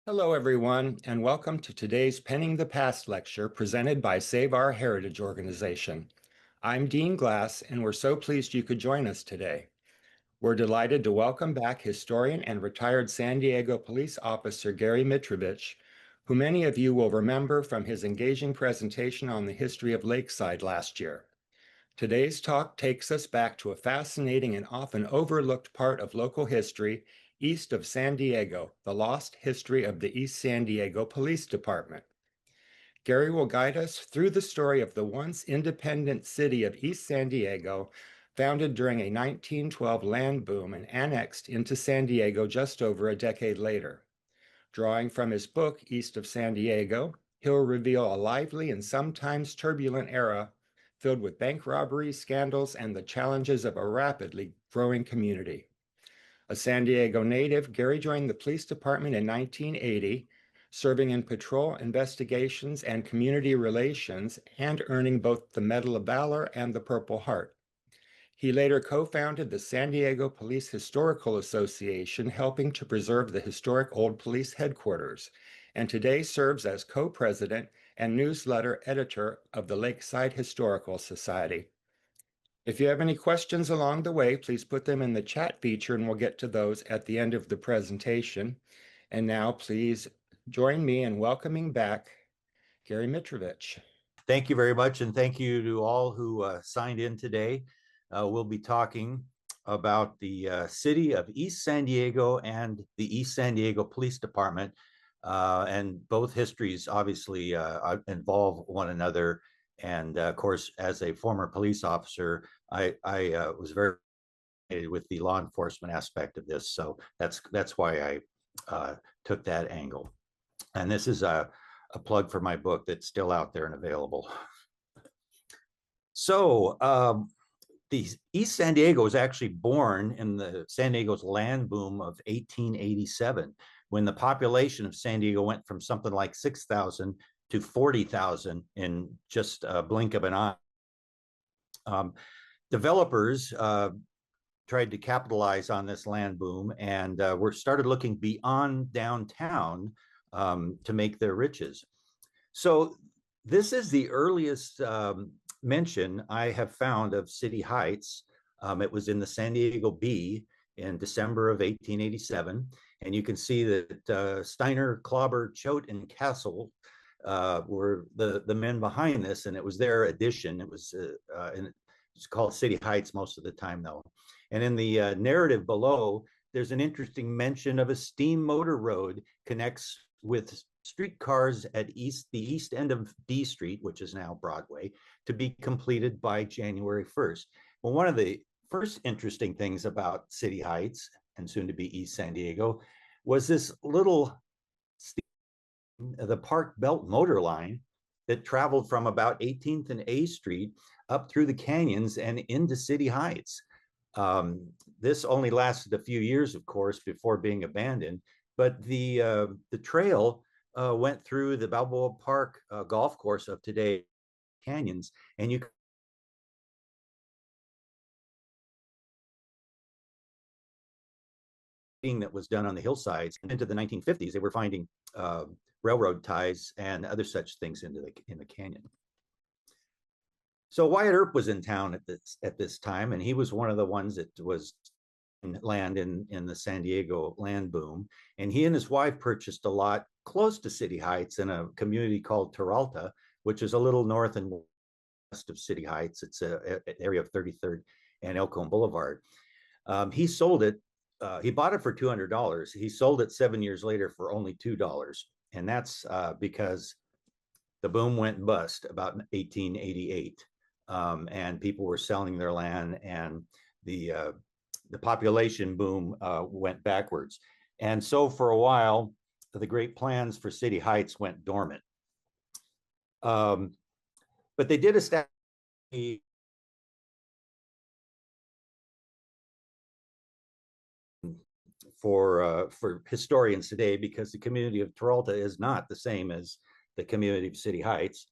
Hello, everyone, and welcome to today's Penning the Past lecture presented by Save Our Heritage organization. I'm Dean Glass, and we're so pleased you could join us today. We're delighted to welcome back historian and retired San Diego police officer Gary Mitrovich, who many of you will remember from his engaging presentation on the history of Lakeside last year. Today's talk takes us back to a fascinating and often overlooked part of local history east of San Diego, the lost history of the East San Diego Police Department. Gary will guide us through the story of the once independent city of East San Diego, founded during a 1912 land boom and annexed into San Diego just over a decade later. Drawing from his book, East of San Diego, he'll reveal a lively and sometimes turbulent era filled with bank robberies, scandals, and the challenges of a rapidly growing community. A San Diego native, Gary joined the police department in 1980, serving in patrol investigations and community relations and earning both the Medal of Valor and the Purple Heart. He later co-founded the San Diego Police Historical Association, helping to preserve the historic old police headquarters, and today serves as co-president and newsletter editor of the Lakeside Historical Society. If you have any questions along the way, please put them in the chat feature and we'll get to those at the end of the presentation. And now please join me in welcoming back Gary Mitrovich. Thank you very much, and thank you to all who signed in today. We'll be talking about the city of East San Diego and the East San Diego Police Department, and both histories obviously involve one another. And of course, as a former police officer, I was very fascinated with the law enforcement aspect of this, so that's why I took that angle. And this is a plug for my book that's still out there and available. So the East San Diego was actually born in the San Diego's land boom of 1887, when the population of San Diego went from something like 6,000 to 40,000 in just a blink of an eye. Developers tried to capitalize on this land boom and were started looking beyond downtown to make their riches. So this is the earliest mention I have found of City Heights. It was in the San Diego Bee in December of 1887. And you can see that Steiner, Klauber, Choate, and Castle were the men behind this, and it was their addition. It was it's called City Heights most of the time, though. And in the narrative below, there's an interesting mention of a steam motor road connects with streetcars at the east end of D Street, which is now Broadway, to be completed by January 1st. Well, one of the first interesting things about City Heights, and soon to be East San Diego, was this little the Park Belt motor line that traveled from about 18th and A Street up through the canyons and into City Heights. This only lasted a few years, of course, before being abandoned, but the trail went through the Balboa Park golf course of today canyons, and you that was done on the hillsides. And into the 1950s, they were finding railroad ties and other such things in the canyon. So Wyatt Earp was in town at this time, and he was one of the ones that was in land in the San Diego land boom. And he and his wife purchased a lot close to City Heights in a community called Terralta, which is a little north and west of City Heights. It's an area of 33rd and El Cajon Boulevard. He sold it. He bought it for $200. He sold it 7 years later for only $2. And that's because the boom went bust about 1888. And people were selling their land, and the population boom went backwards. And so for a while, the great plans for City Heights went dormant. But they did establish for historians today, because the community of Terralta is not the same as the community of City Heights.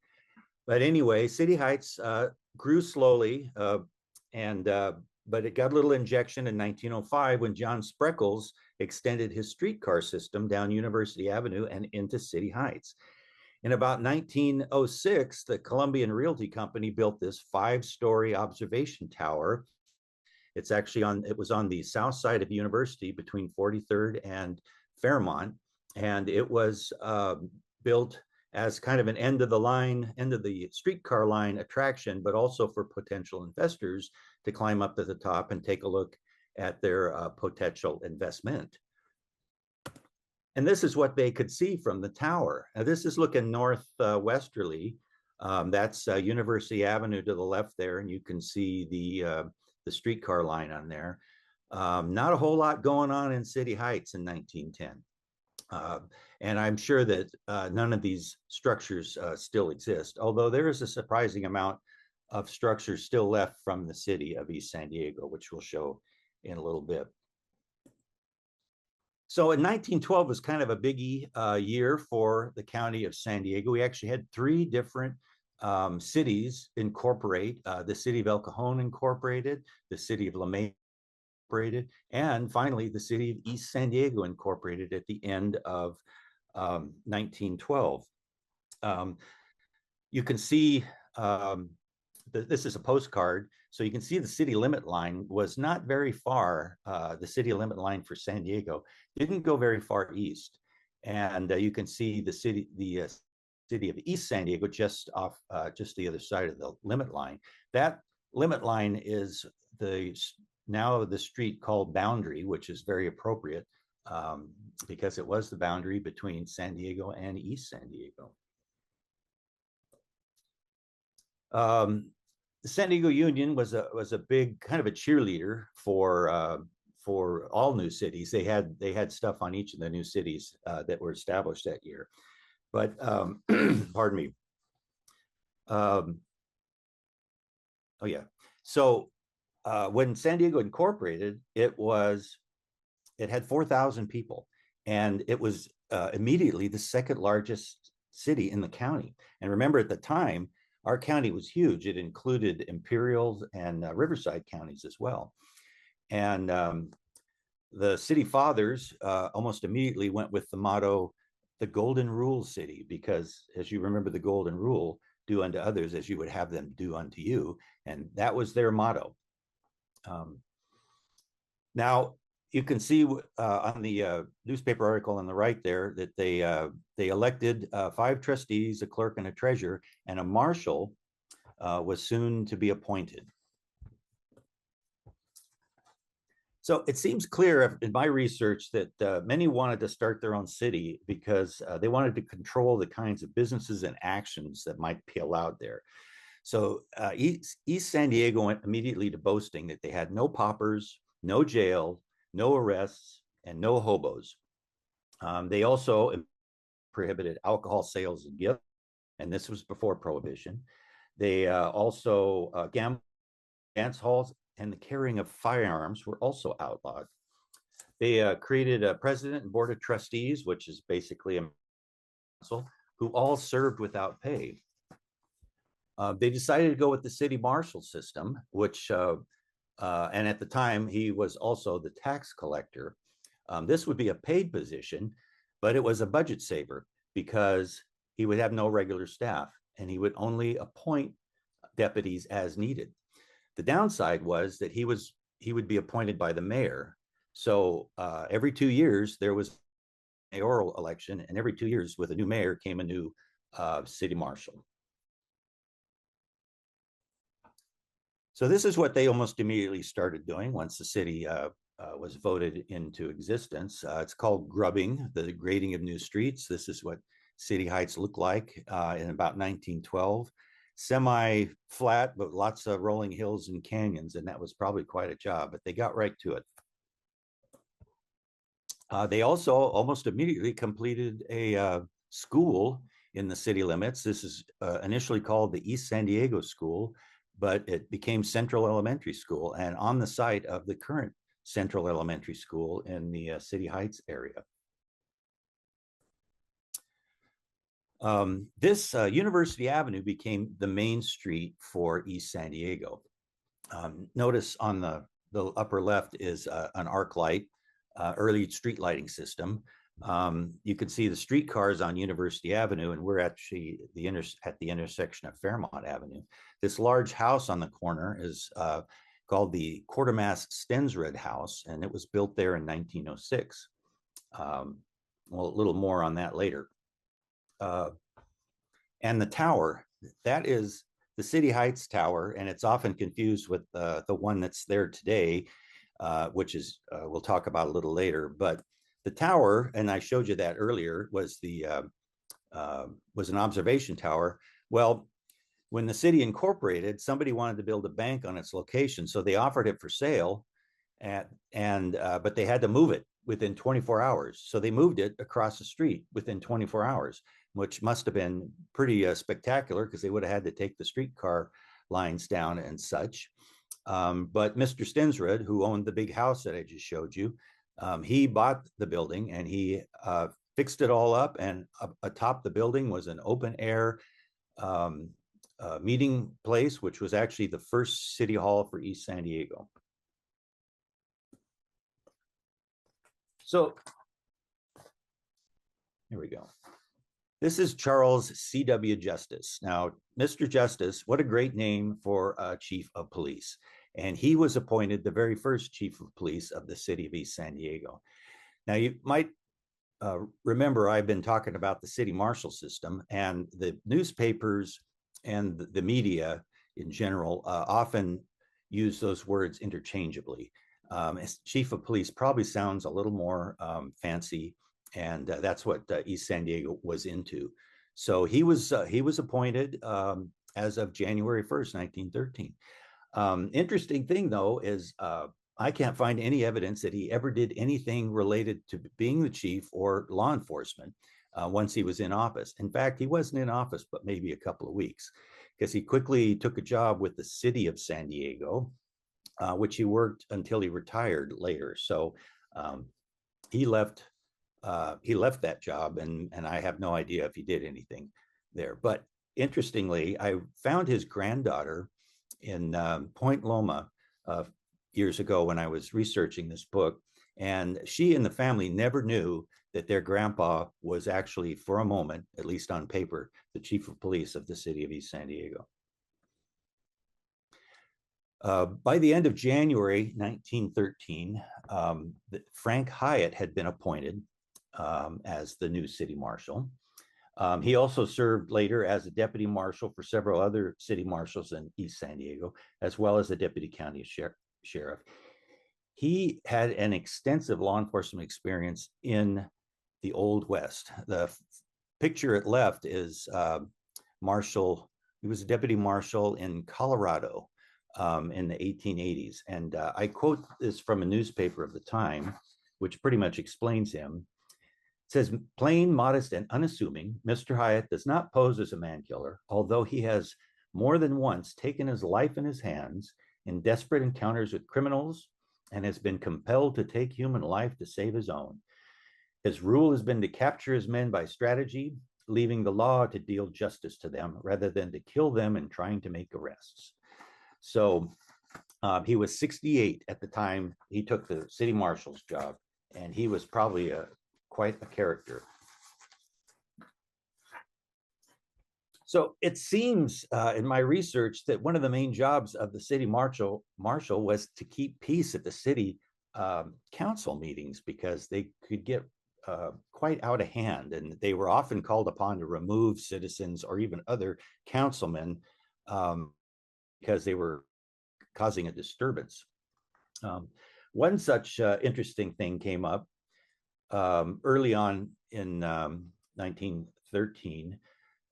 But anyway, City Heights grew slowly, and but it got a little injection in 1905 when John Spreckles extended his streetcar system down University Avenue and into City Heights. In about 1906, the Columbian Realty Company built this 5-story observation tower. It was on the south side of University between 43rd and Fairmont. And it was built as kind of an end of the streetcar line attraction, but also for potential investors to climb up to the top and take a look at their potential investment. And this is what they could see from the tower. Now, this is looking northwesterly. That's University Avenue to the left there, and you can see the streetcar line on there. Not a whole lot going on in City Heights in 1910. And I'm sure that none of these structures still exist, although there is a surprising amount of structures still left from the city of East San Diego, which we'll show in a little bit. So in 1912 was kind of a biggie year for the county of San Diego. We actually had 3 different cities incorporate. The city of El Cajon incorporated, the city of LeMay incorporated, and finally the city of East San Diego incorporated at the end of 1912. You can see this is a postcard, so you can see the city limit line was not very far. The city limit line for San Diego didn't go very far east, and you can see the city of East San Diego just off, just the other side of the limit line. That limit line is now the street called Boundary, which is very appropriate because it was the boundary between San Diego and East San Diego. The San Diego Union was a big kind of a cheerleader for all new cities. They had stuff on each of the new cities that were established that year. But pardon me. Oh yeah. So when San Diego incorporated, it had 4,000 people, and it was immediately the second largest city in the county. And remember, at the time, our county was huge. It included Imperial and Riverside counties as well. And the city fathers almost immediately went with the motto, the Golden Rule City, because as you remember the Golden Rule, do unto others as you would have them do unto you. And that was their motto. Now, you can see on the newspaper article on the right there that they elected 5 trustees, a clerk and a treasurer, and a marshal was soon to be appointed. So it seems clear in my research that many wanted to start their own city because they wanted to control the kinds of businesses and actions that might be allowed there. So East San Diego went immediately to boasting that they had no paupers, no jail, no arrests, and no hobos. They also prohibited alcohol sales and gifts, and this was before Prohibition. They also dance halls and the carrying of firearms were also outlawed. They created a president and board of trustees, which is basically a council, who all served without pay. They decided to go with the city marshal system, which, and at the time, he was also the tax collector. This would be a paid position, but it was a budget saver because he would have no regular staff and he would only appoint deputies as needed. The downside was that he would be appointed by the mayor. So every 2 years, there was a mayoral election, and every 2 years with a new mayor came a new city marshal. So this is what they almost immediately started doing once the city was voted into existence. It's called grubbing, the grading of new streets. This is what City Heights looked like in about 1912. Semi-flat, but lots of rolling hills and canyons, and that was probably quite a job, but they got right to it. They also almost immediately completed a school in the city limits. This is initially called the East San Diego School, but it became Central Elementary School and on the site of the current Central Elementary School in the City Heights area. This University Avenue became the main street for East San Diego. Notice on the the upper left is an arc light, early street lighting system. You can see the streetcars on University Avenue, and we're actually at the intersection of Fairmont Avenue. This large house on the corner is called the Quartermass Stensrud House, and it was built there in 1906. Well, a little more on that later. And the tower, that is the City Heights Tower, and it's often confused with the one that's there today, which is we'll talk about a little later. But the tower, and I showed you that earlier, was an observation tower. Well, when the city incorporated, somebody wanted to build a bank on its location, so they offered it for sale, but they had to move it within 24 hours. So they moved it across the street within 24 hours, which must have been pretty spectacular because they would have had to take the streetcar lines down and such. But Mr. Stensrud, who owned the big house that I just showed you, he bought the building and he fixed it all up. And atop the building was an open air meeting place, which was actually the first city hall for East San Diego. So here we go. This is Charles C.W. Justice. Now, Mr. Justice, what a great name for a chief of police. And he was appointed the very first chief of police of the city of East San Diego. Now, you might remember I've been talking about the city marshal system, and the newspapers and the media in general often use those words interchangeably. As chief of police probably sounds a little more fancy, and that's what East San Diego was into. So he was appointed as of January 1st, 1913. Interesting thing, though, is I can't find any evidence that he ever did anything related to being the chief or law enforcement once he was in office. In fact, he wasn't in office but maybe a couple of weeks, because he quickly took a job with the city of San Diego, which he worked until he retired later. So he left that job, and I have no idea if he did anything there. But interestingly, I found his granddaughter in Point Loma years ago when I was researching this book, and she and the family never knew that their grandpa was actually, for a moment, at least on paper, the chief of police of the city of East San Diego. By the end of January 1913, Frank Hyatt had been appointed as the new city marshal. He also served later as a deputy marshal for several other city marshals in East San Diego, as well as a deputy county sheriff. He had an extensive law enforcement experience in the Old West. The picture at left is Marshal. He was a deputy marshal in Colorado in the 1880s. And I quote this from a newspaper of the time, which pretty much explains him. It says, plain, modest, and unassuming, Mr. Hyatt does not pose as a man killer, although he has more than once taken his life in his hands in desperate encounters with criminals and has been compelled to take human life to save his own. His rule has been to capture his men by strategy, leaving the law to deal justice to them rather than to kill them in trying to make arrests. So he was 68 at the time he took the city marshal's job, and he was probably quite a character. So it seems in my research that one of the main jobs of the city marshal was to keep peace at the city council meetings, because they could get quite out of hand, and they were often called upon to remove citizens or even other councilmen because they were causing a disturbance. One such interesting thing came up early on in 1913,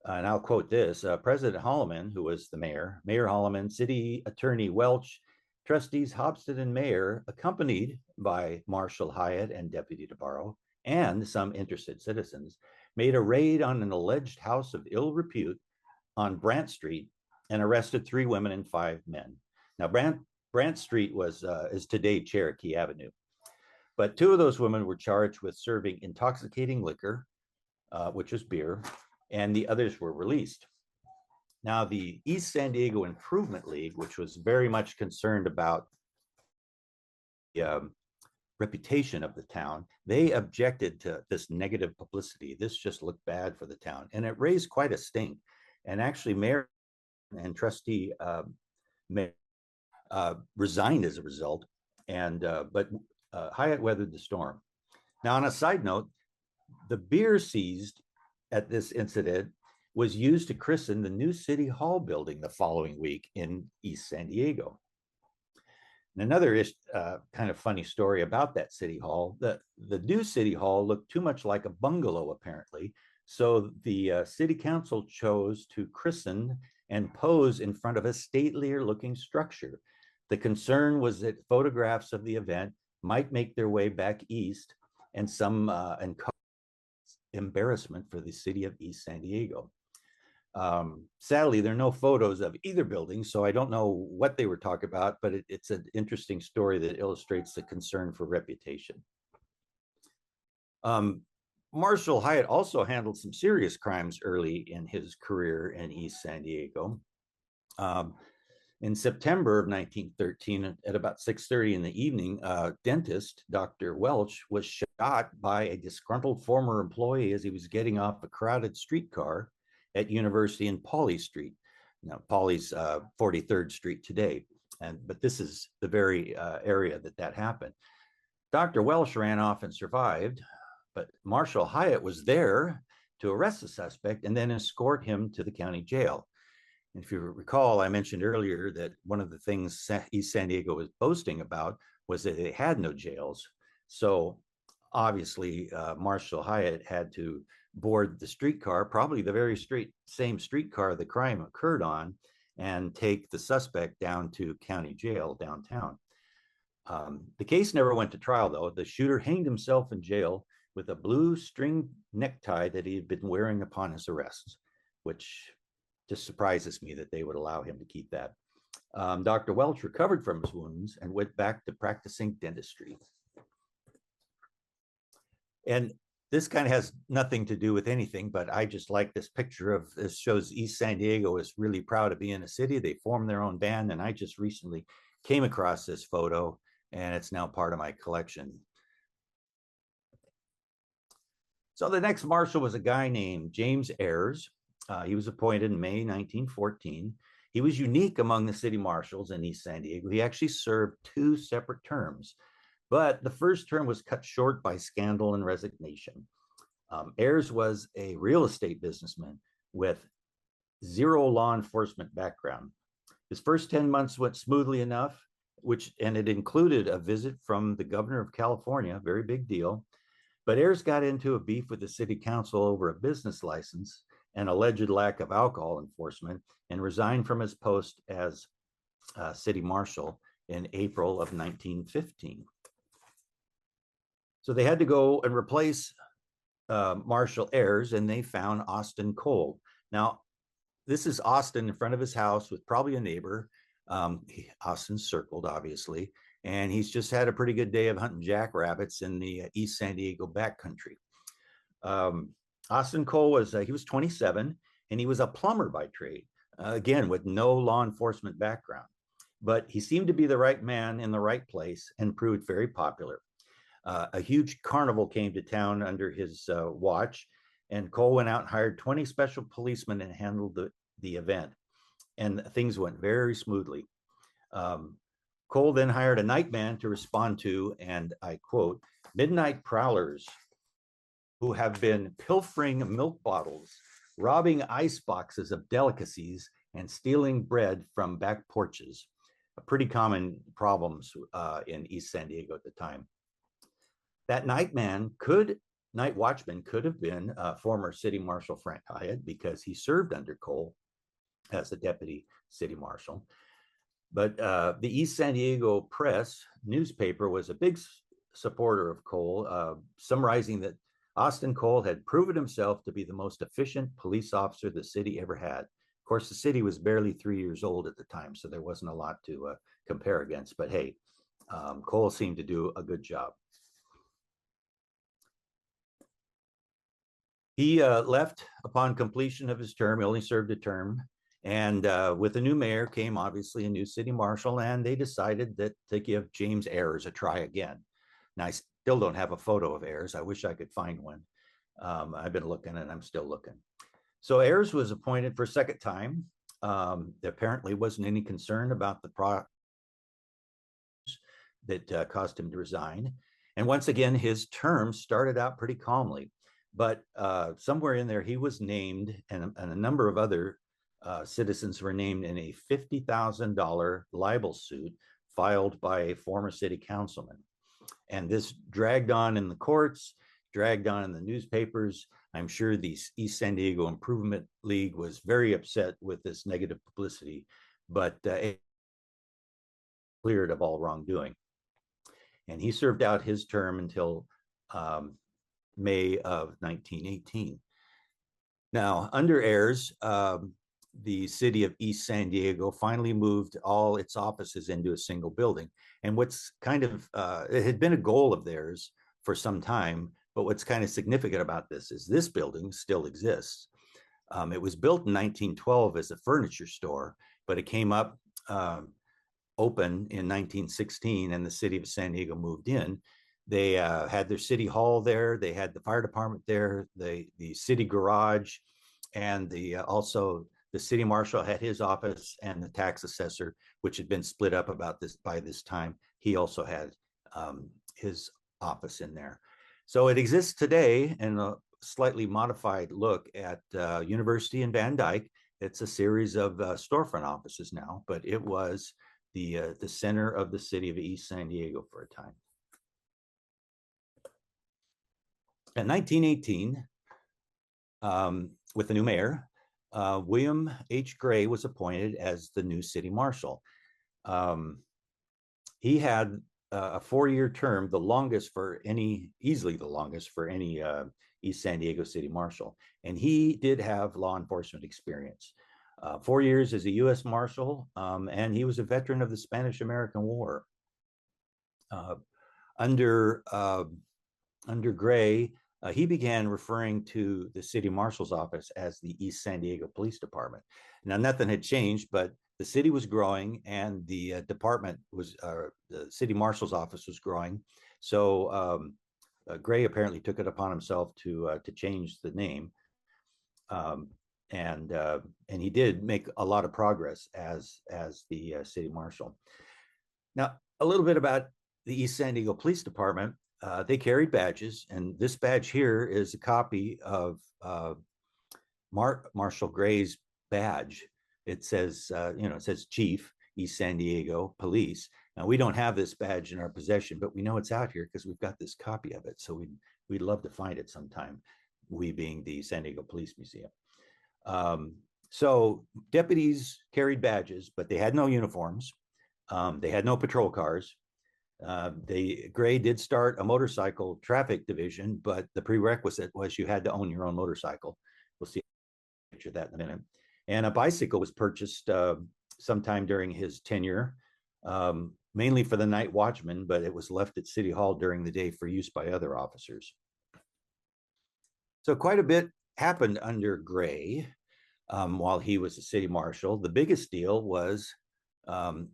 and I'll quote this. President Holloman, who was the mayor, Mayor Holloman, City Attorney Welch, Trustees Hobson and Mayor, accompanied by Marshal Hyatt and Deputy DeBarro, and some interested citizens, made a raid on an alleged house of ill repute on Brant Street and arrested 3 women and 5 men. Now, Brant Street is today Cherokee Avenue, but 2 of those women were charged with serving intoxicating liquor, which was beer, and the others were released. Now, the East San Diego Improvement League, which was very much concerned about reputation of the town. They objected to this negative publicity. This just looked bad for the town, and it raised quite a stink. And actually, Mayor and Trustee resigned as a result. But Hyatt weathered the storm. Now, on a side note, the beer seized at this incident was used to christen the new City Hall building the following week in East San Diego. And another kind of funny story about that City Hall, the new City Hall looked too much like a bungalow, apparently. So the City Council chose to christen and pose in front of a statelier looking structure. The concern was that photographs of the event might make their way back east, and embarrassment for the city of East San Diego. Sadly, there are no photos of either building, so I don't know what they were talking about, but it's an interesting story that illustrates the concern for reputation. Marshall Hyatt also handled some serious crimes early in his career in East San Diego. In September of 1913, at about 6:30 in the evening, dentist Dr. Welch was shot by a disgruntled former employee as he was getting off a crowded streetcar at University and Pauley Street. Now, Pauley's 43rd Street today, but this is the very area that happened. Dr. Welch ran off and survived, but Marshall Hyatt was there to arrest the suspect and then escort him to the county jail. And if you recall, I mentioned earlier that one of the things East San Diego was boasting about was that they had no jails. So obviously, Marshall Hyatt had to board the streetcar, probably the very same streetcar the crime occurred on, and take the suspect down to county jail downtown. The case never went to trial, though. The shooter hanged himself in jail with a blue string necktie that he had been wearing upon his arrest, which just surprises me that they would allow him to keep that. Dr. Welch recovered from his wounds and went back to practicing dentistry. And this kind of has nothing to do with anything, but I just like this picture of this. Shows East San Diego is really proud to be in a city. They formed their own band, and I just recently came across this photo, and it's now part of my collection. So the next marshal was a guy named James Ayers. He was appointed in May 1914. He was unique among the city marshals in East San Diego. He actually served 2 separate terms, but the first term was cut short by scandal and resignation. Ayers was a real estate businessman with 0 law enforcement background. His first 10 months went smoothly enough, and it included a visit from the governor of California, very big deal. But Ayers got into a beef with the city council over a business license and alleged lack of alcohol enforcement, and resigned from his post as city marshal in April of 1915. So they had to go and replace Marshal Ayers, and they found Austin Cole. Now, this is Austin in front of his house with probably a neighbor. Austin's circled, obviously, and he's just had a pretty good day of hunting jackrabbits in the East San Diego backcountry. Austin Cole was 27, and he was a plumber by trade, again, with no law enforcement background. But he seemed to be the right man in the right place and proved very popular. A huge carnival came to town under his watch, and Cole went out and hired 20 special policemen and handled the event. And things went very smoothly. Cole then hired a nightman to respond to, and I quote, midnight prowlers who have been pilfering milk bottles, robbing ice boxes of delicacies, and stealing bread from back porches. Pretty common problems in East San Diego at the time. That night watchman could have been former City Marshal Frank Hyatt, because he served under Cole as the deputy city marshal. But the East San Diego Press newspaper was a big supporter of Cole, summarizing that Austin Cole had proven himself to be the most efficient police officer the city ever had. Of course, the city was barely 3 years old at the time, so there wasn't a lot to compare against. But hey, Cole seemed to do a good job. He left upon completion of his term. He only served a term, And with a new mayor came obviously a new city marshal, and they decided that to give James Ayers a try again. Now, I still don't have a photo of Ayers. I wish I could find one. I've been looking and I'm still looking. So Ayers was appointed for a second time. There apparently wasn't any concern about the that caused him to resign. And once again, his term started out pretty calmly. But somewhere in there, he was named, and a number of other citizens were named in a $50,000 libel suit filed by a former city councilman. And this dragged on in the courts, dragged on in the newspapers. I'm sure the East San Diego Improvement League was very upset with this negative publicity, but cleared of all wrongdoing. And he served out his term until May of 1918. Now, under Ayers, the city of East San Diego finally moved all its offices into a single building. And what's kind of, it had been a goal of theirs for some time, but what's kind of significant about this is this building still exists. It was built in 1912 as a furniture store, but it came up open in 1916, and the city of San Diego moved in. They had their city hall there. They had the fire department there, the city garage, and also the city marshal had his office, and the tax assessor, which had been split up by this time, he also had his office in there. So it exists today in a slightly modified look at University in Van Dyke. It's a series of storefront offices now, but it was the center of the city of East San Diego for a time. In 1918, with the new mayor, William H. Gray was appointed as the new city marshal. He had a 4-year term, easily the longest for any East San Diego city marshal. And he did have law enforcement experience. 4 years as a U.S. Marshal, and he was a veteran of the Spanish-American War. Under Gray, he began referring to the city marshal's office as the East San Diego Police Department. Now, nothing had changed, but the city was growing, and the the city marshal's office was growing. So Gray apparently took it upon himself to change the name. And he did make a lot of progress as the city marshal. Now, a little bit about the East San Diego Police Department. They carried badges, and this badge here is a copy of Marshal Gray's badge. It says, it says Chief, East San Diego Police. Now, we don't have this badge in our possession, but we know it's out here because we've got this copy of it. So we'd love to find it sometime, we being the San Diego Police Museum. So deputies carried badges, but they had no uniforms. They had no patrol cars. Gray did start a motorcycle traffic division, but the prerequisite was you had to own your own motorcycle. We'll see a picture of that in a minute. And a bicycle was purchased sometime during his tenure, mainly for the night watchman, but it was left at City Hall during the day for use by other officers. So quite a bit happened under Gray while he was the city marshal. The biggest deal was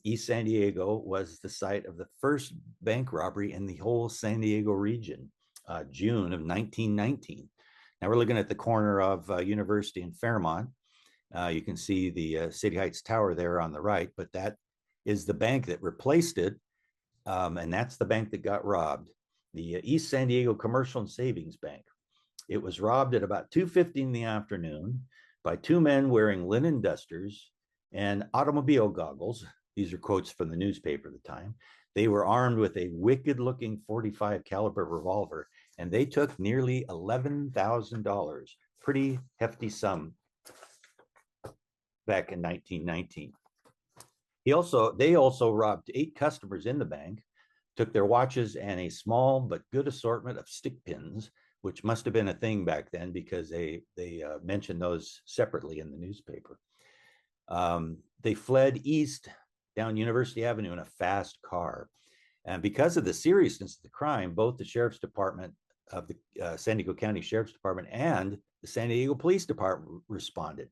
East San Diego was the site of the first bank robbery in the whole San Diego region, June of 1919. Now we're looking at the corner of University and Fairmont. You can see the City Heights Tower there on the right, but that is the bank that replaced it, and that's the bank that got robbed, the East San Diego Commercial and Savings Bank. It was robbed at about 2:50 in the afternoon by two men wearing linen dusters and automobile goggles. These are quotes from the newspaper at the time. They were armed with a wicked-looking .45 caliber revolver, and they took nearly $11,000, pretty hefty sum back in 1919. They also robbed 8 customers in the bank, took their watches and a small but good assortment of stick pins, which must have been a thing back then because they mentioned those separately in the newspaper. They fled east down University Avenue in a fast car. And because of the seriousness of the crime, both the Sheriff's Department of the San Diego County Sheriff's Department and the San Diego Police Department responded.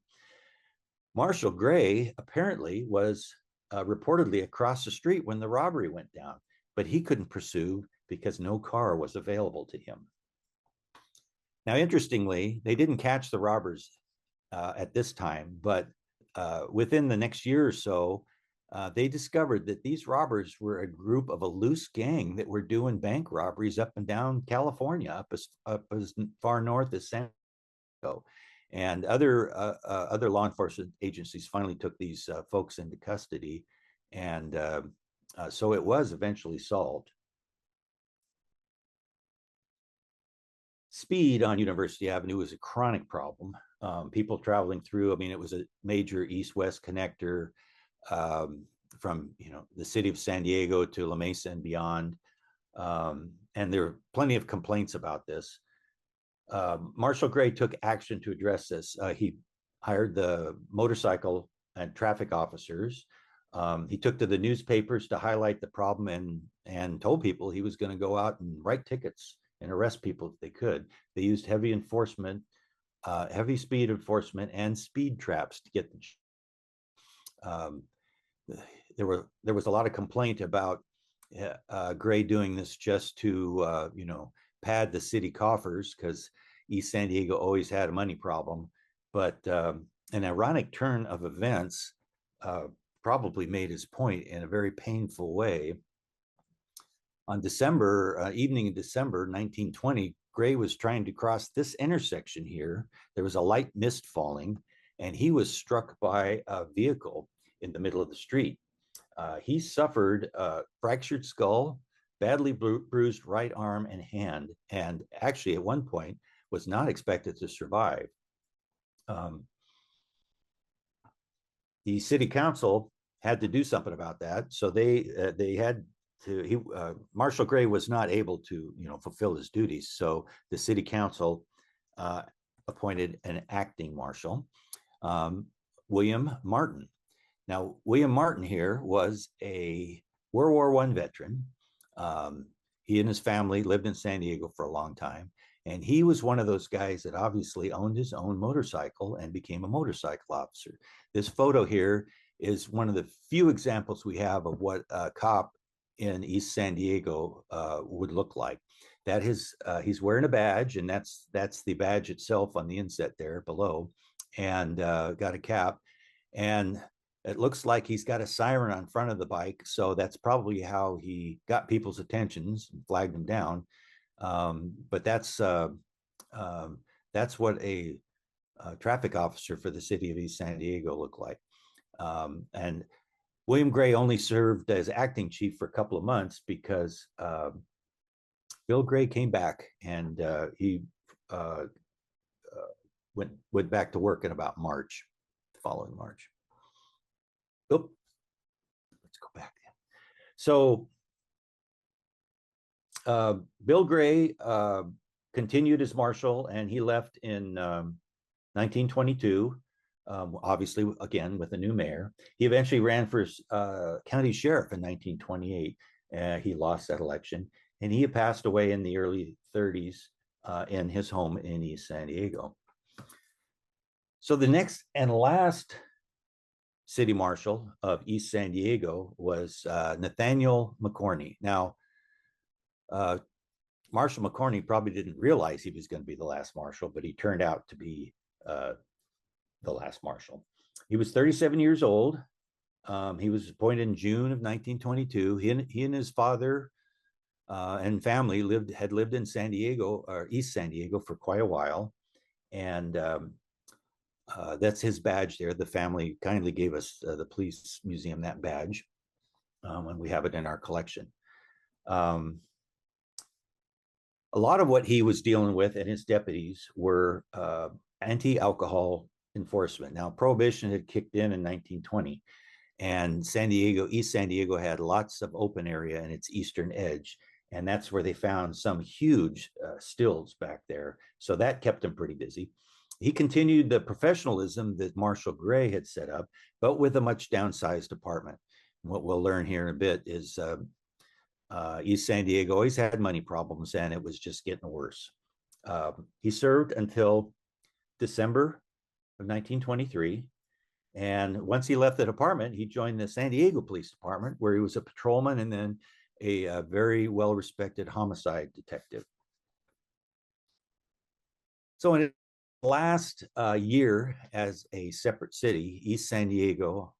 Marshall Gray apparently was reportedly across the street when the robbery went down, but he couldn't pursue because no car was available to him. Now, interestingly, they didn't catch the robbers at this time, but within the next year or so, they discovered that these robbers were a group of a loose gang that were doing bank robberies up and down California, up as far north as San Francisco. And other law enforcement agencies finally took these folks into custody, and so it was eventually solved. Speed on University Avenue was a chronic problem. People traveling through, I mean, it was a major east-west connector from the city of San Diego to La Mesa and beyond. And there are plenty of complaints about this. Marshall Gray took action to address this. He hired the motorcycle and traffic officers. He took to the newspapers to highlight the problem and told people he was going to go out and write tickets and arrest people if they could. They used heavy enforcement, heavy speed enforcement, and speed traps to get the. There was a lot of complaint about Gray doing this just to pad the city coffers, because East San Diego always had a money problem. But an ironic turn of events probably made his point in a very painful way. On evening in December 1920, Gray was trying to cross this intersection here. There was a light mist falling, and he was struck by a vehicle in the middle of the street. He suffered a fractured skull, badly bruised right arm and hand, and actually at one point was not expected to survive. The city council had to do something about that, so they had to. Marshall Gray was not able to fulfill his duties, so the city council appointed an acting marshal, William Martin. Now, William Martin here was a World War I veteran. He and his family lived in San Diego for a long time, and he was one of those guys that obviously owned his own motorcycle and became a motorcycle officer. This photo here is one of the few examples we have of what a cop in East San Diego would look like. That is, he's wearing a badge, and that's the badge itself on the inset there below, and got a cap, and it looks like he's got a siren on front of the bike, so that's probably how he got people's attentions and flagged them down. But that's what a traffic officer for the city of East San Diego looked like. And William Gray only served as acting chief for a couple of months because Bill Gray came back, and he went back to work in about March, the following March. Oh, let's go back. So Bill Gray continued as marshal, and he left in 1922, obviously, again, with a new mayor. He eventually ran for county sheriff in 1928. He lost that election, and he passed away in the early 30s in his home in East San Diego. So the next and last city marshal of East San Diego was Nathaniel McCorney. Now, Marshal McCorney probably didn't realize he was going to be the last marshal, but he turned out to be the last marshal. He was 37 years old. He was appointed in June of 1922. He and his father and family had lived in San Diego, or East San Diego, for quite a while, and that's his badge there. The family kindly gave us, the police museum, that badge, and we have it in our collection. A lot of what he was dealing with and his deputies were anti-alcohol enforcement. Now, Prohibition had kicked in 1920, and East San Diego had lots of open area in its eastern edge, and that's where they found some huge stills back there. So that kept him pretty busy. He continued the professionalism that Marshall Gray had set up, but with a much downsized department. And what we'll learn here in a bit is East San Diego always had money problems, and it was just getting worse. He served until December of 1923, And once he left the department, he joined the San Diego Police Department, where he was a patrolman and then a very well-respected homicide detective. So in the last year as a separate city, East San Diego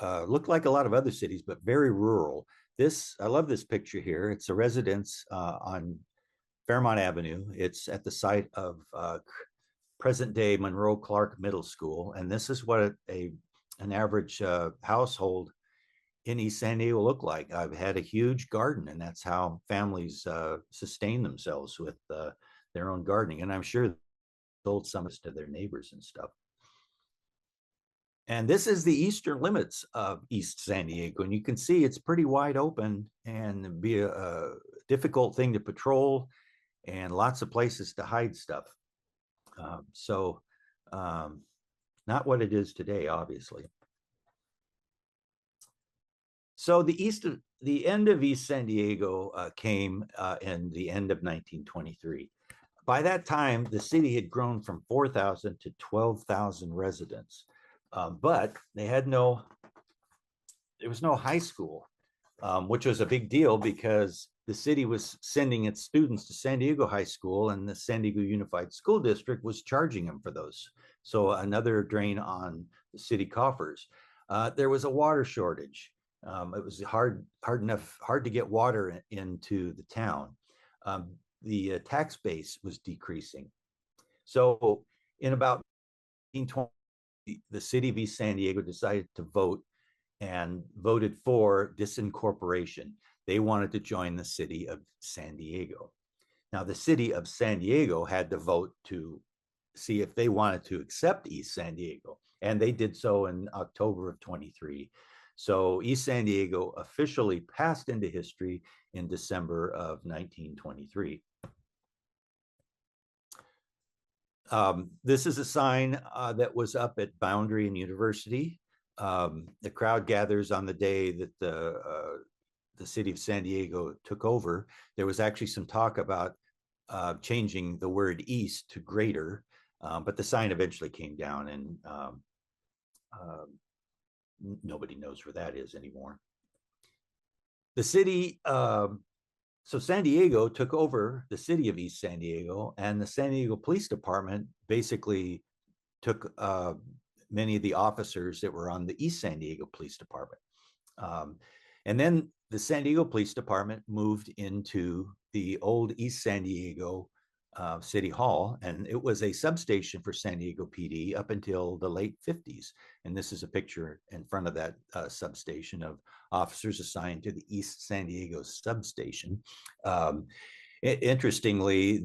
looked like a lot of other cities, but very rural. I love this picture here. It's a residence on Fairmont Avenue. It's at the site of present-day Monroe Clark Middle School, and this is what an average household in East San Diego look like. I've had a huge garden, and that's how families sustain themselves with their own gardening. And I'm sure sold some to their neighbors and stuff. And this is the eastern limits of East San Diego. And you can see it's pretty wide open and be a difficult thing to patrol and lots of places to hide stuff. Not what it is today, obviously. So the end of East San Diego came in the end of 1923. By that time, the city had grown from 4,000 to 12,000 residents, but there was no high school, which was a big deal because the city was sending its students to San Diego High School, and the San Diego Unified School District was charging them for those. So another drain on the city coffers. There was a water shortage. It was hard to get water into the town. The tax base was decreasing. So in about 1920, the city of East San Diego decided to vote and voted for disincorporation. They wanted to join the city of San Diego. Now, the city of San Diego had to vote to see if they wanted to accept East San Diego, and they did so in October of 23. So East San Diego officially passed into history in December of 1923. This is a sign that was up at Boundary and University. The crowd gathers on the day that the city of San Diego took over. There was actually some talk about changing the word east to greater, but the sign eventually came down, and nobody knows where that is anymore. The city, so San Diego took over the city of East San Diego, and the San Diego Police Department basically took many of the officers that were on the East San Diego Police Department. And then the San Diego Police Department moved into the old East San Diego City Hall, and it was a substation for San Diego PD up until the late 50s. And this is a picture in front of that substation of officers assigned to the East San Diego substation. Interestingly,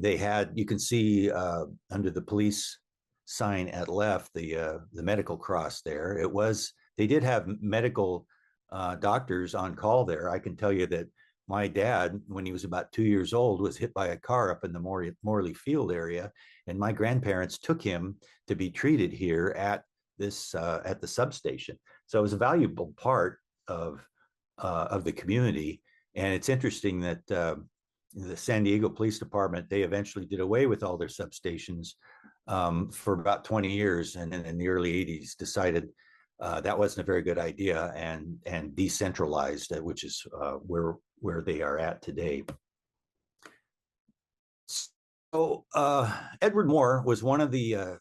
you can see under the police sign at left, the medical cross there. They did have medical doctors on call there. I can tell you that my dad, when he was about 2 years old, was hit by a car up in the Morley Field area, and my grandparents took him to be treated here at the substation. So it was a valuable part of the community. And it's interesting that the San Diego Police Department, they eventually did away with all their substations for about 20 years, and in the early 80s decided that wasn't a very good idea, and decentralized, which is where they are at today. So Edward Moore was one of the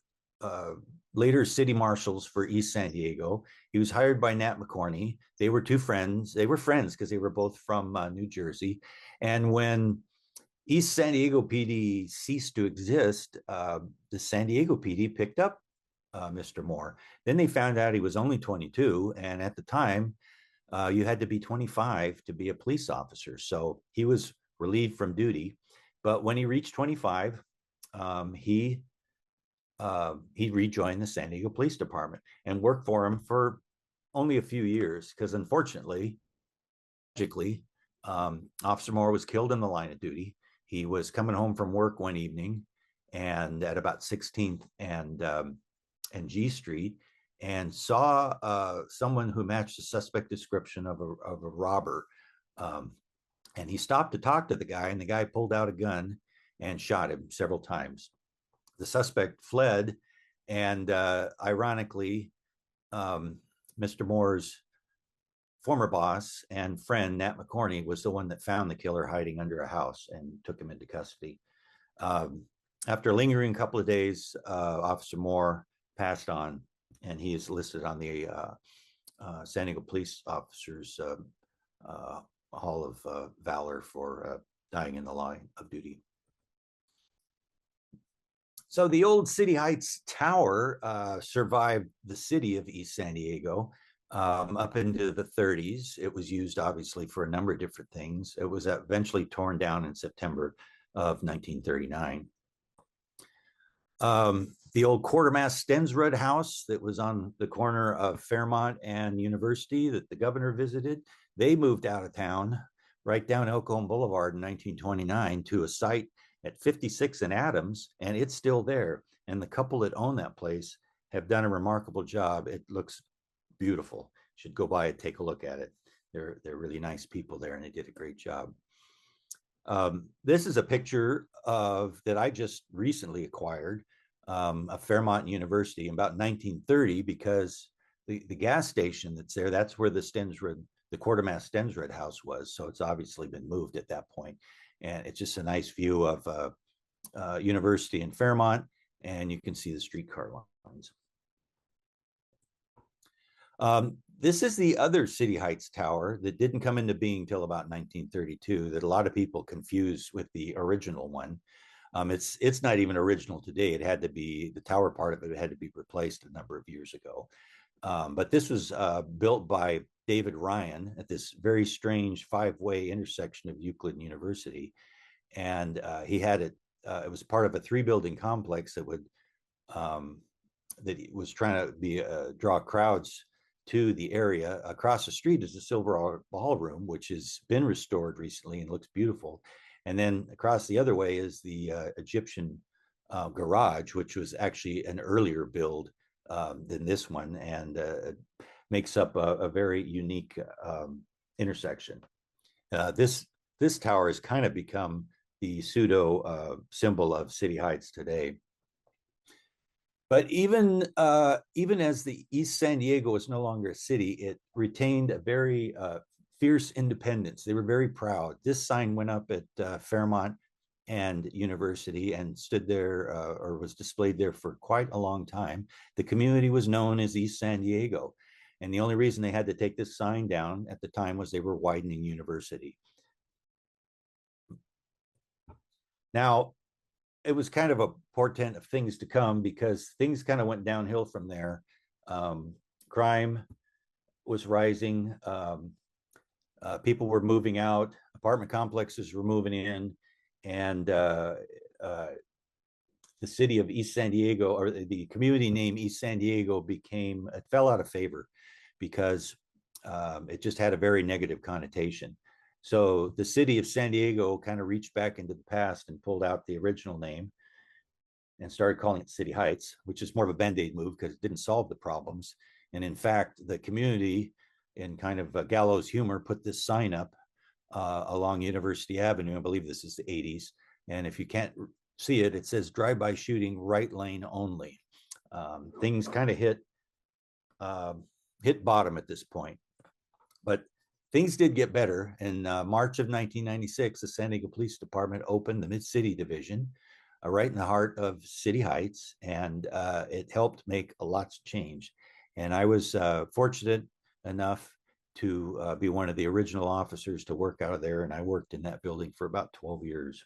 later city marshals for East San Diego. He was hired by Nat McCorney. They were friends because they were both from New Jersey. And when East San Diego PD ceased to exist, the San Diego PD picked up Mr. Moore. Then they found out he was only 22, and at the time, you had to be 25 to be a police officer. So he was relieved from duty. But when he reached 25, he rejoined the San Diego Police Department and worked for him for only a few years, because unfortunately, tragically, Officer Moore was killed in the line of duty. He was coming home from work one evening, and at about 16th and G Street, and saw someone who matched the suspect description of a robber. And he stopped to talk to the guy, and the guy pulled out a gun and shot him several times. The suspect fled, And ironically, Mr. Moore's former boss and friend, Nat McCorney, was the one that found the killer hiding under a house and took him into custody. After lingering a couple of days, Officer Moore passed on, and he is listed on the San Diego Police Officers Hall of Valor for dying in the line of duty. So the old City Heights Tower survived the city of East San Diego up into the 30s. It was used obviously for a number of different things. It was eventually torn down in September of 1939. The old quartermass Stensrud house that was on the corner of Fairmont and University that the governor visited, they moved out of town right down El Cajon Boulevard in 1929 to a site at 56 and Adams, and it's still there. And the couple that own that place have done a remarkable job. It looks beautiful. You should go by and take a look at it. They're really nice people there, and they did a great job. This is a picture of that I just recently acquired of Fairmont University in about 1930, because the gas station that's there, that's where the quartermass Stensrud house was. So it's obviously been moved at that point. And it's just a nice view of University in Fairmont, and you can see the streetcar lines. This is the other City Heights Tower that didn't come into being till about 1932, that a lot of people confuse with the original one. It's not even original today. It had to be, the tower part of it had to be replaced a number of years ago. But this was built by David Ryan at this very strange five-way intersection of Euclid and University. And he had it, it was part of a three-building complex that would, that was trying to draw crowds to the area. Across the street is the Silver Ballroom, which has been restored recently and looks beautiful. And then across the other way is the Egyptian garage, which was actually an earlier build than this one, and makes up a very unique intersection. This tower has kind of become the pseudo symbol of City Heights today. But even as the East San Diego is no longer a city, it retained a very fierce independence. They were very proud. This sign went up at Fairmont and University and stood there or was displayed there for quite a long time. The community was known as East San Diego. And the only reason they had to take this sign down at the time was they were widening University. Now, it was kind of a portent of things to come, because things kind of went downhill from there. Crime was rising. People were moving out. Apartment complexes were moving in. And the city of East San Diego, or the community name East San Diego, it fell out of favor because it just had a very negative connotation. So the city of San Diego kind of reached back into the past and pulled out the original name and started calling it City Heights, which is more of a Band-Aid move because it didn't solve the problems. And in fact, the community, in kind of gallows humor, put this sign up along University Avenue. I believe this is the 80s. And if you can't see it, it says drive-by shooting, right lane only. Things kind of hit bottom at this point. But things did get better. In March of 1996, the San Diego Police Department opened the Mid-City Division right in the heart of City Heights, and it helped make a lot of change. And I was fortunate enough to be one of the original officers to work out of there, and I worked in that building for about 12 years.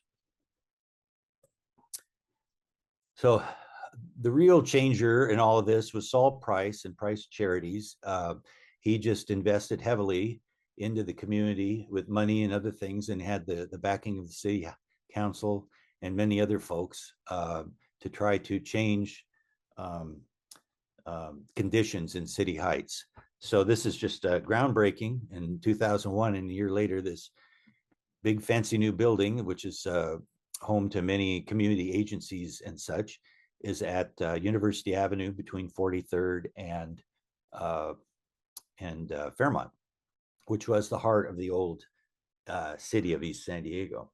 So the real changer in all of this was Saul Price and Price Charities. He just invested heavily into the community with money and other things, and had the backing of the city council and many other folks to try to change conditions in City Heights. So this is just groundbreaking in 2001, and a year later, this big fancy new building, which is home to many community agencies and such, is at University Avenue between 43rd and Fairmont, which was the heart of the old city of East San Diego.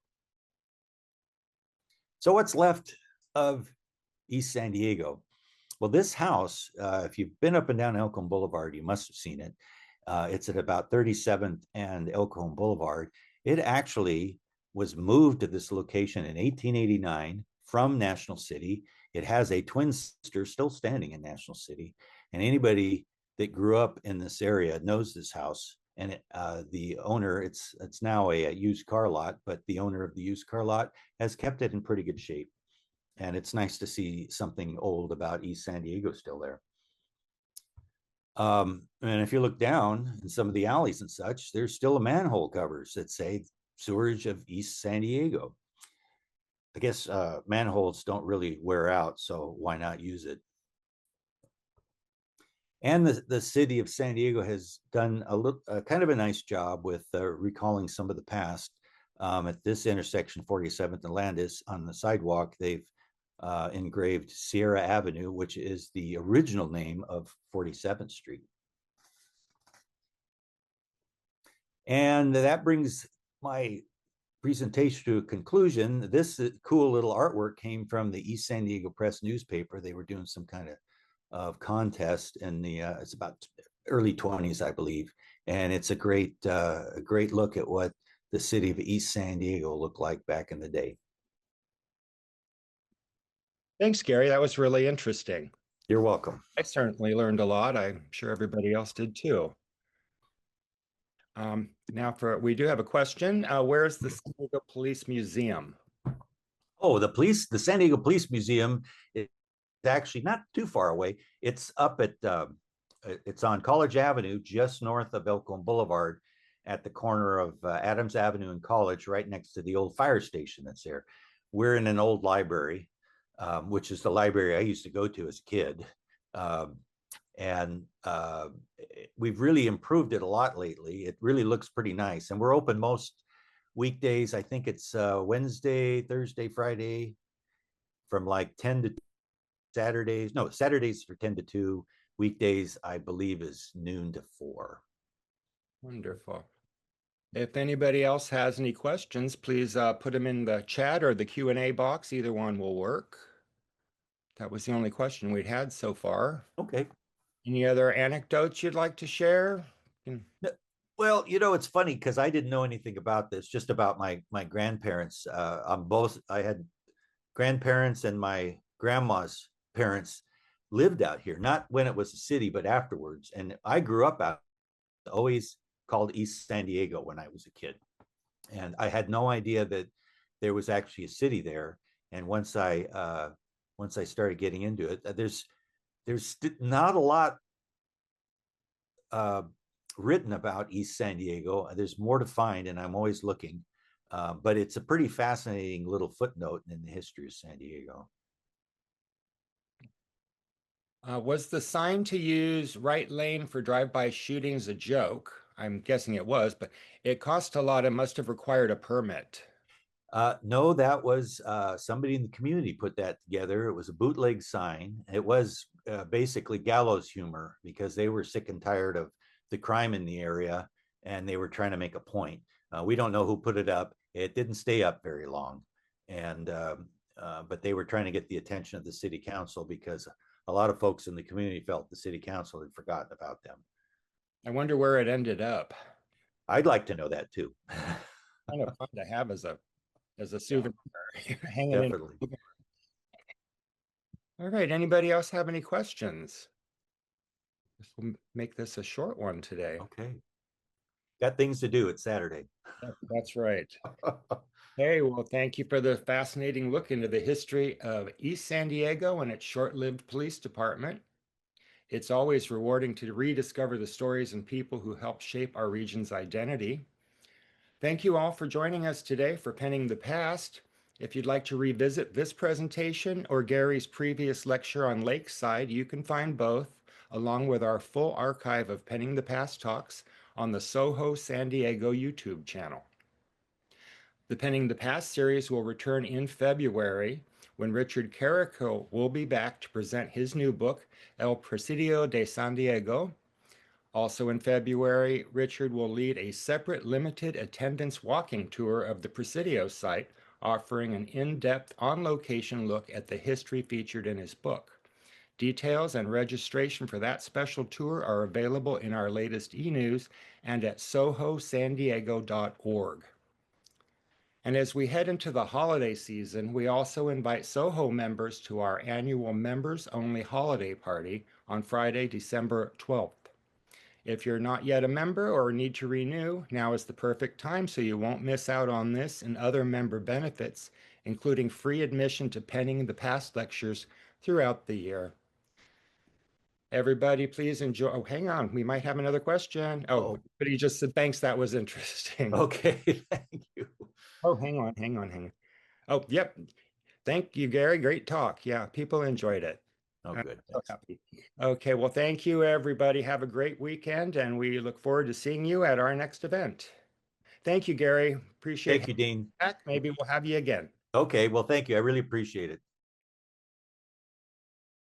So what's left of East San Diego? Well, this house, if you've been up and down Elkhorn Boulevard, you must have seen it. It's at about 37th and Elkhorn Boulevard. It actually was moved to this location in 1889 from National City. It has a twin sister still standing in National City. And anybody that grew up in this area knows this house. And the owner, it's now a used car lot, but the owner of the used car lot has kept it in pretty good shape. And it's nice to see something old about East San Diego still there. And if you look down in some of the alleys and such, there's still a manhole covers that say sewerage of East San Diego. I guess manholes don't really wear out, so why not use it? And the city of San Diego has done a kind of a nice job with recalling some of the past. At this intersection, 47th and Landis, on the sidewalk, they've engraved Sierra Avenue, which is the original name of 47th Street. And that brings my presentation to a conclusion. This cool little artwork came from the East San Diego Press newspaper. They were doing some kind of contest in the it's about early 20s, I believe, and it's a great look at what the city of East San Diego looked like back in the day. Thanks, Gary. That was really interesting. You're welcome. I certainly learned a lot. I'm sure everybody else did too. Now we do have a question. Where's the San Diego Police Museum? Oh, the San Diego Police Museum is actually not too far away. It's up at, it's on College Avenue, just north of Elkhorn Boulevard, at the corner of Adams Avenue and College, right next to the old fire station that's there. We're in an old library, which is the library I used to go to as a kid. And we've really improved it a lot lately. It really looks pretty nice. And we're open most weekdays. I think it's Wednesday, Thursday, Friday, from like 10 to Saturdays. No, Saturdays for 10 to 2. Weekdays, I believe, is noon to 4. Wonderful. If anybody else has any questions, please put them in the chat or the Q&A box. Either one will work. That was the only question we'd had so far. Okay. Any other anecdotes you'd like to share? Well, it's funny because I didn't know anything about this, just about my grandparents. I had grandparents, and my grandma's parents lived out here, not when it was a city, but afterwards. And I grew up out, always called East San Diego when I was a kid. And I had no idea that there was actually a city there. And once I started getting into it, there's not a lot written about East San Diego. There's more to find, and I'm always looking. But it's a pretty fascinating little footnote in the history of San Diego. Was the sign to use right lane for drive-by shootings a joke? I'm guessing it was, but it cost a lot and must have required a permit. No, that was somebody in the community put that together. It was a bootleg sign. It was basically gallows humor because they were sick and tired of the crime in the area, and they were trying to make a point. We don't know who put it up. It didn't stay up very long, and but they were trying to get the attention of the city council because a lot of folks in the community felt the city council had forgotten about them. I wonder where it ended up. I'd like to know that too. Kind of fun to have as a souvenir. Hanging Definitely. in. All right. Anybody else have any questions? We'll make this a short one today. Okay. Got things to do. It's Saturday. That's right. Hey, well, thank you for the fascinating look into the history of East San Diego and its short-lived police department. It's always rewarding to rediscover the stories and people who helped shape our region's identity. Thank you all for joining us today for Penning the Past. If you'd like to revisit this presentation or Gary's previous lecture on Lakeside, you can find both, along with our full archive of Penning the Past talks on the SOHO San Diego YouTube channel. The Penning the Past series will return in February when Richard Carrico will be back to present his new book, El Presidio de San Diego. Also in February, Richard will lead a separate limited attendance walking tour of the Presidio site, offering an in-depth, on-location look at the history featured in his book. Details and registration for that special tour are available in our latest e-news and at sohosandiego.org. And as we head into the holiday season, we also invite SOHO members to our annual members only holiday party on Friday, December 12th. If you're not yet a member or need to renew, now is the perfect time so you won't miss out on this and other member benefits, including free admission to Penning the Past lectures throughout the year. Everybody, please enjoy. Oh, hang on. We might have another question. Oh, Oh, but he just said, thanks. That was interesting. okay. Thank you. Oh, hang on. Oh, yep. Thank you, Gary. Great talk. Yeah, people enjoyed it. Oh, I'm good. so Thanks. happy. Okay, well, thank you, everybody. Have a great weekend, and we look forward to seeing you at our next event. Thank you, Gary. Appreciate Thank having you, Dean. you back. Maybe we'll have you again. Okay. Well, thank you. I really appreciate it.